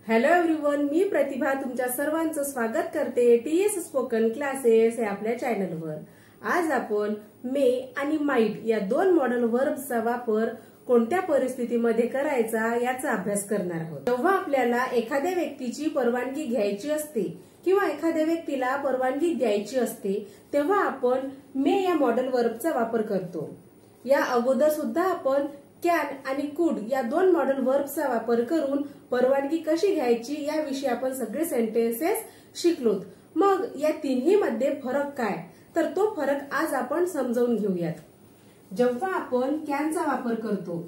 Hello everyone, मी प्रतिभा तुमच्या सर्वांचं स्वागत करते टीएस स्पोकन क्लासेस या आपल्या चॅनलवर। आज आपण मे आणि माइट या दोन मॉडेल वर्ब्सचा वापर कोणत्या परिस्थितीमध्ये करायचा याचा अभ्यास करणार आहोत। जेव्हा आपल्याला एखाद्या व्यक्तीची परवानगी घ्यायची असते किंवा एखाद्या व्यक्तीला परवानगी द्यायची असते तेव्हा आपण मे या मॉडेल वर्बचा वापर करतो। या अगोदर सुद्धा आपण कॅन आणि कुड या दोन मॉडेल वर्ब्सचा वापर करून परवानगी कशी घ्यायची याविषयी आपण सगळे सेंटेन्सेस शिकलोत। मग या तिन्ही मध्ये फरक काय, तर तो फरक आज आपण समजावून घेऊयात। जेव्हा आपण कॅनचा वापर करतो,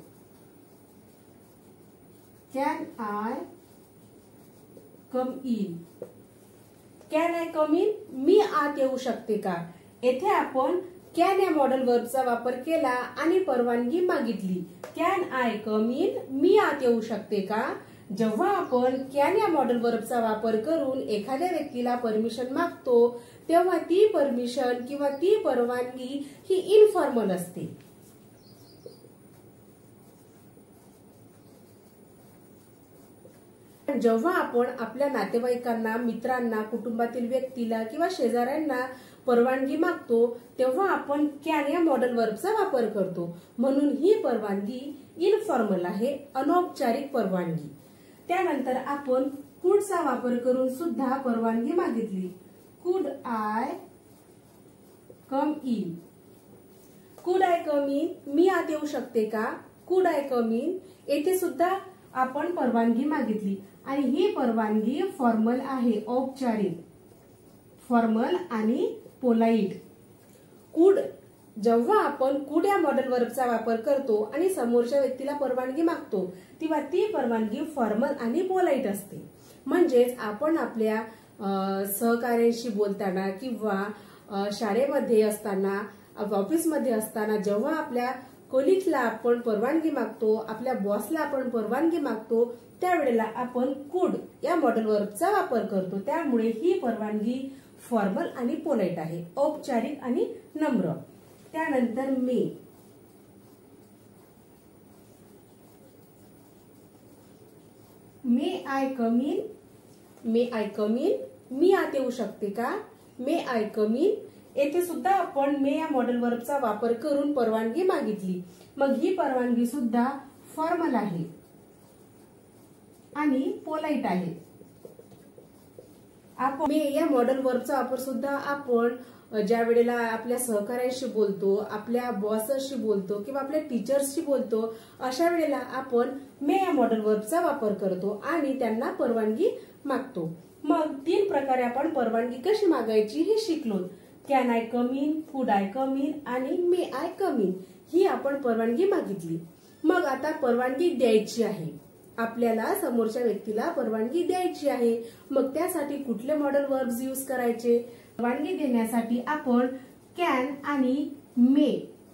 can I come in, can I come in, मी आत येऊ शकते का, येथे आपण कॅन या मॉडेल वर्बचा वापर केला आणि परवानगी मागितली। कॅन आय कम इन, मी आत येऊ शकते का। जेव्हा आपण कॅन या मॉडेल वर्बचा वापर करून एखाद्या व्यक्तीला परमिशन मागतो तेव्हा ती परमिशन किंवा ती परवानगी ही इनफॉर्मल असते। जेव्हा आपण आपल्या नातेवाईकांना, मित्रांना, कुटुंबातील व्यक्तीला किंवा शेजाऱ्यांना परवानगी मागतो तेव्हा आपण कॅन या मॉडेल वर्बचा वापर करतो, म्हणून ही परवानगी इनफॉर्मल आहे, अनौपचारिक परवानगी। त्यानंतर आपण कुडचा वापर करून सुद्धा परवानगी मागितली। Could I come in, could I come in, मी आत येऊ शकते का, कुड आय कम इन, येथे सुद्धा आपण परवानगी मागितली आणि ही परवानगी फॉर्मल आहे, औपचारिक, फॉर्मल आणि पोलाइट। कुड, जेव्हा आपण कुड या मॉडेल वर्बचा वापर करतो आणि समोरच्या व्यक्तीला परवानगी मागतो तेव्हा ती परवानगी फॉर्मल आणि पोलाइट असते। म्हणजेच आपण आपल्या सहकार्यांशी बोलताना किंवा शाळेमध्ये असताना, ऑफिसमध्ये असताना जेव्हा आपल्या कोलिग्सला आपण परवानगी मागतो, आपल्या बॉसला आपण परवानगी मागतो त्यावेळेला आपण कुड या मॉडेल वर्बचा वापर करतो। त्यामुळे ही परवानगी फॉर्मल आणि पोलाइट आहे, औपचारिक आणि नम्र। त्यानंतर may I come in, may I come in, मी आत येऊ शकते का, मे आय कम इन, येथे सुद्धा आपण मे या मॉडेल वर्बचा वापर करून परवानगी मागितली। मग ही परवानगी सुद्धा फॉर्मल आहे आणि पोलाइट आहे। आपण मे या मॉडेल वर्बचा वापर सुद्धा आपण ज्या वेळेला आपल्या सहकार्यांशी बोलतो, आपल्या बॉसशी बोलतो किंवा आपल्या टीचर्सशी बोलतो अशा वेळेला आपण मे या मॉडेल वर्बचा वापर करतो आणि त्यांना परवानगी मागतो। मग तीन प्रकारे आपण परवानगी कशी मागायची हे शिकलो। Can I come in, could I come in आणि मे आय कम इन, ही आपण परवानगी मागितली। मग आता परवानगी द्यायची आहे, आपल्याला समोरच्या व्यक्तीला परवानगी द्यायची आहे, मग त्यासाठी कुठले मॉडेल वर्ब्स यूज करायचे। परवानगी देण्यासाठी आपण कॅन आणि मे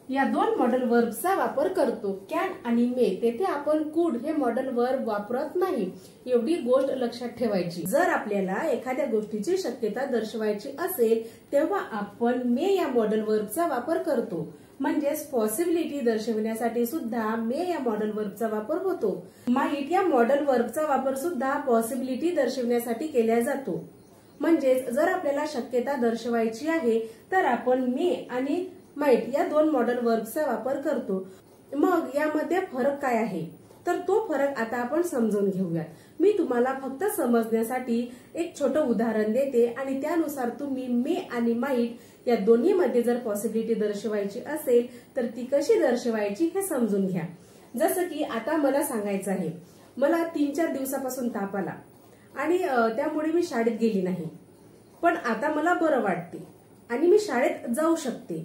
या दोन मॉडेल वर्ब्सचा वापर करतो। कॅन आणि मे, तेथे आपण कुड हे मॉडेल वर्ब वापरत नाही, एवढी गोष्ट लक्षात ठेवायची। जर आपल्याला एखाद्या गोष्टीची शक्यता दर्शवायची असेल तेव्हा आपण मे या मॉडेल वर्बचा वापर करतो, म्हणजेच पॉसिबिलिटी दर्शविण्यासाठी सुद्धा मे या मॉडेल वर्बचा वापर होतो। माइट या मॉडेल वर्बचा वापर सुद्धा पॉसिबिलिटी दर्शविण्यासाठी केला जातो, म्हणजेच जर आपल्याला शक्यता दर्शवायची आहे तर आपण मे आणि माइट या दोन मॉडेल वर्बचा वापर करतो। मग यामध्ये फरक काय आहे, तर तो फरक आता आपण समजून घेऊयात। मी तुम्हाला फक्त समजण्यासाठी एक छोटं उदाहरण देते आणि त्यानुसार तुम्ही मे आणि माइट या दोन्ही मध्ये जर पॉसिबिलिटी दर्शवायची असेल तर ती कशी दर्शवायची हे समजून घ्या। जसं की आता मला सांगायचं आहे, मला 3-4 दिवसापासून ताप आला आणि त्यामुळे मी शाळेत गेली नाही, पण आता मला बरं वाटते आणि मी शाळेत जाऊ शकते।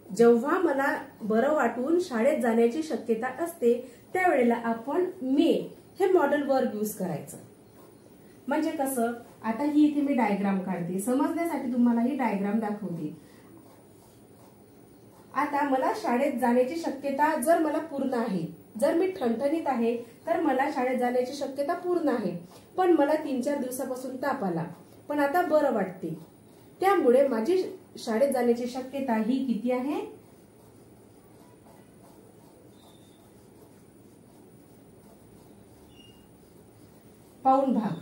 जेव्हा मला बरं वाटून शाळेत जाण्याची शक्यता असते त्यावेळेला आपण मे हे मॉडेल वर्ब यूज करायचं। म्हणजे कसं, आता ही इथे मी डायग्राम काढते, समजण्यासाठी तुम्हाला ही डायग्राम दाखवते। आता मला शाळेत जाण्याची शक्यता जर मला पूर्ण आहे, जर मी ठणठणीत आहे तर मला शाळेत जाण्याची शक्यता पूर्ण आहे, पण मला 3-4 दिवसापासून ताप आला पण आता बरं वाटते, त्यामुळे माझी शाळेत जाण्याची शक्यता ही किती आहे, 50%। पाऊण भाग.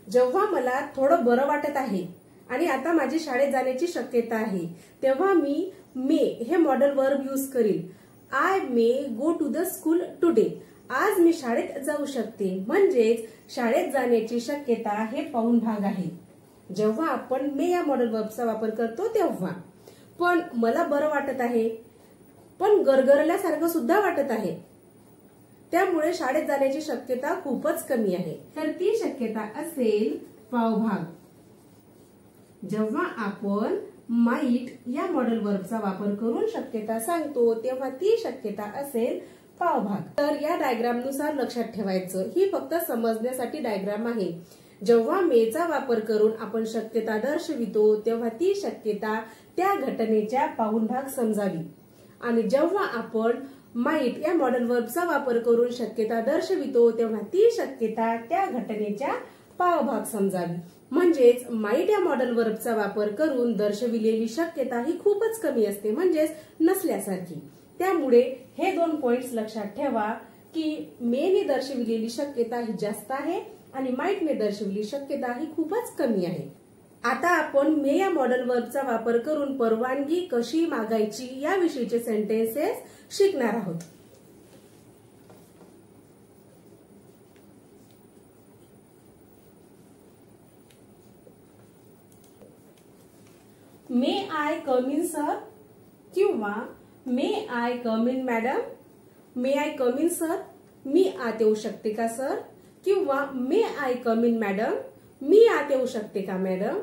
जेव्हा मला थोडं बरं वाटत आहे आणि आता माझी शाळेत जाण्याची शक्यता आहे, तेव्हा मी मे हे मॉडेल वर्ब यूज करील. I may go to the school today. आज मी शाळेत जाऊ शकते. म्हणजेच शाळेत जाण्याची शक्यता हे पाऊण भाग आहे जेव्हा आपण मे या मॉडेल वर्बचा वापर करतो तेव्हा. पण मला बरं वाटत आहे, पण गरगरल्यासारखं सुद्धा वाटत आहे, त्यामुळे शाळेत जाण्याची शक्यता खूपच कमी आहे. तर ती शक्यता असेल पावभाग. जेव्हा आपण माईट या मॉडेल वर्बचा वापर करून शक्यता सांगतो तेव्हा ती शक्यता असेल पावभाग. तर या डायग्राम नुसार लक्षात ठेवायचं, ही फक्त समजण्यासाठी डायग्राम आहे. जेव्हा मेचा वापर करून आपण शक्यता दर्शवितो तेव्हा ती शक्यता त्या घटनेच्या पाऊण भाग समजावी, आणि जेव्हा आपण माईट या मॉडेल वर्बचा वापर करून शक्यता दर्शवितो तेव्हा ती शक्यता त्या घटनेच्या पावभाग समजावी. म्हणजेच माईट या मॉडेल वर्बचा वापर करून दर्शविलेली शक्यता ही खूपच कमी असते, म्हणजेच नसल्यासारखी. त्यामुळे हे 2 पॉइंट्स लक्षात ठेवा की मेने दर्शविलेली शक्यता ही जास्त आहे आणि माईटने दर्शविलेली शक्यता ही खूपच कमी आहे. आता आपण मे या मॉडेल वर्बचा वापर करून परवानगी कशी मागायची याविषयीचे सेंटेन्सेस शिकणार आहोत. May I come in sir किंवा may I come in madam. May I come in sir, मी आत येऊ शकते का सर, किंवा may I come in madam, मी आत येऊ शकते का madam.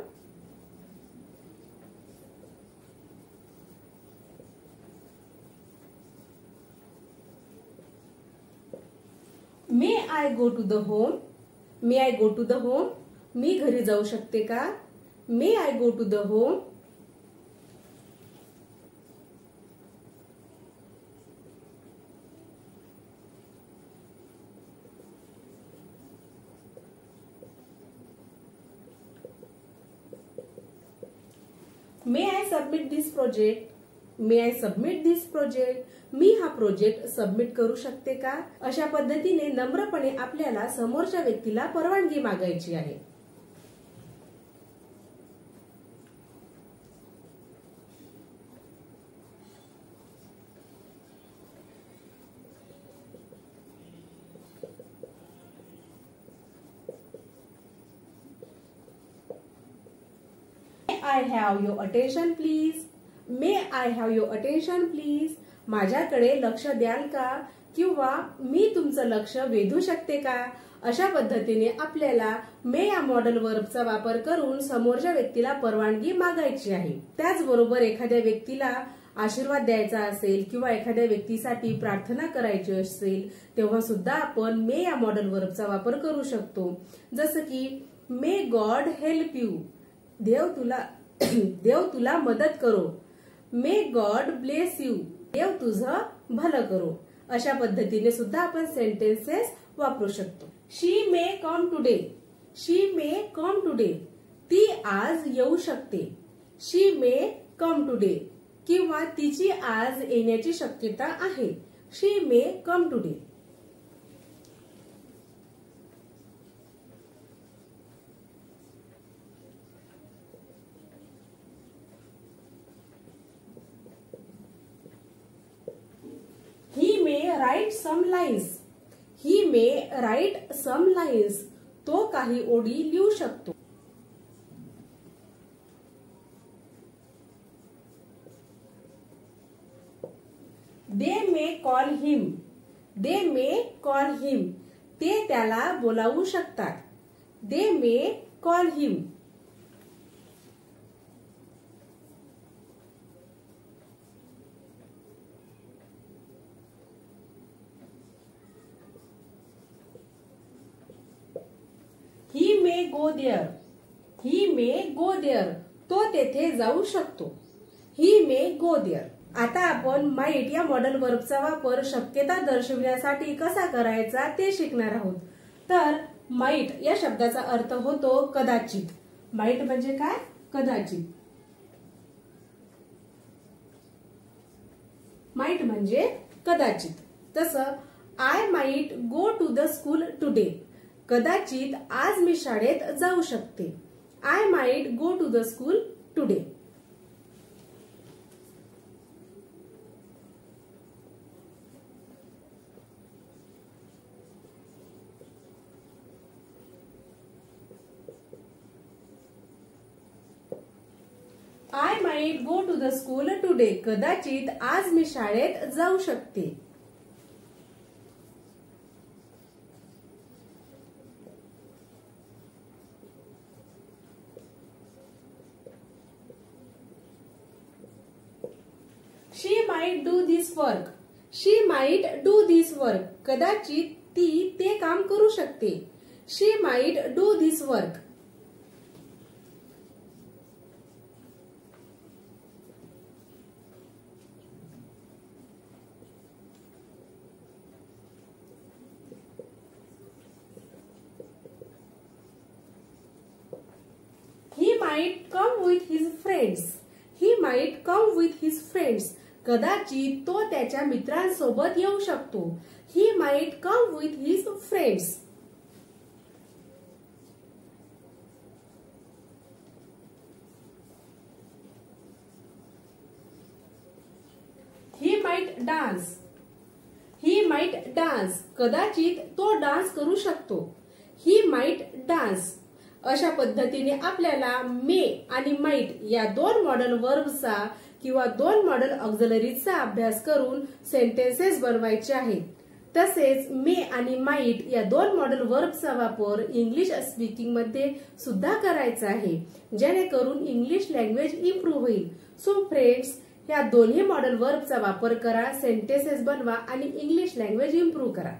May I go to the home. May I go to the home, मी घरी जाऊ शकते का. May I go to the home. May I submit this project. May I submit this project, मी हा प्रोजेक्ट सबमिट करू शकते का. अशा पद्धतीने नम्रपणे आपल्याला समोरच्या व्यक्तीला परवानगी मागायची आहे. I have your attention please. May I have your attention please. माझ्याकडे लक्ष द्याल का, किंवा मी तुमचं लक्ष वेधू शकते का. अशा पद्धतीने आपल्याला मे या मॉडेल वर्बचा वापर करून समोरच्या व्यक्तीला परवानगी मागायची आहे. त्याचबरोबर एखाद्या व्यक्तीला आशीर्वाद द्यायचा असेल किंवा एखाद्या व्यक्तीसाठी प्रार्थना करायची असेल तेव्हा सुद्धा आपण मे या मॉडेल वर्बचा वापर करू शकतो. जसं की मे गॉड हेल्प यू, देव तुला मदत करो. मे गॉड ब्लेस यू, देव तुझं भलं करो. अशा पद्धतीने सुद्धा आपण सेंटेन्सेस वापरू शकतो. She may come today. She may come today, ती आज येऊ शकते. शी मे कम टुडे, किंवा तिची आज येण्याची शक्यता आहे. She may come today. He may write some lines. He may write some lines. तो काही ओळी लिहू शकतो. They may call him. They may call him. ते त्याला बोलावू शकतात. They may call him. He may go there. He may go there. तो तेथे जाऊ शकतो. He may go there. आता आपण माईट या मॉडेल वर्बचा वापर शक्यता दर्शविण्यासाठी कसा करायचा ते शिकणार आहोत. तर माईट या शब्दाचा अर्थ होतो कदाचित. माईट म्हणजे काय, कदाचित. माईट म्हणजे कदाचित. तसं I might go to the school today. कदाचित आज मी शाळेत जाऊ शकते. I might go to the school today. I might go to the school today. कदाचित आज मी शाळेत जाऊ शकते. She might do this work. She might do this work. कदाचित ती ते काम करू शकते. She might do this work. He might come with his friends. He might come with his friends. कदाचित तो त्याच्या मित्रांसोबत येऊ शकतो. He might come with his friends. He might dance. He might dance. कदाचित तो डान्स करू शकतो. He might dance. अशा पद्धतीने आपल्याला मे आणि माईट या दोन मॉडेल वर्बचा किंवा दोन मॉडेल ऑक्झिलरीजचा अभ्यास करून सेंटेन्सेस बनवायचे आहेत. तसेच मे आणि माईट या दोन मॉडेल वर्बचा वापर इंग्लिश स्पीकिंग मध्ये सुद्धा करायचा आहे, जेणेकरून इंग्लिश लँग्वेज इम्प्रूव्ह होईल. सो फ्रेंड्स, या दोन्ही मॉडेल वर्बचा वापर करा, सेंटेन्सेस बनवा आणि इंग्लिश लँग्वेज इम्प्रूव्ह करा.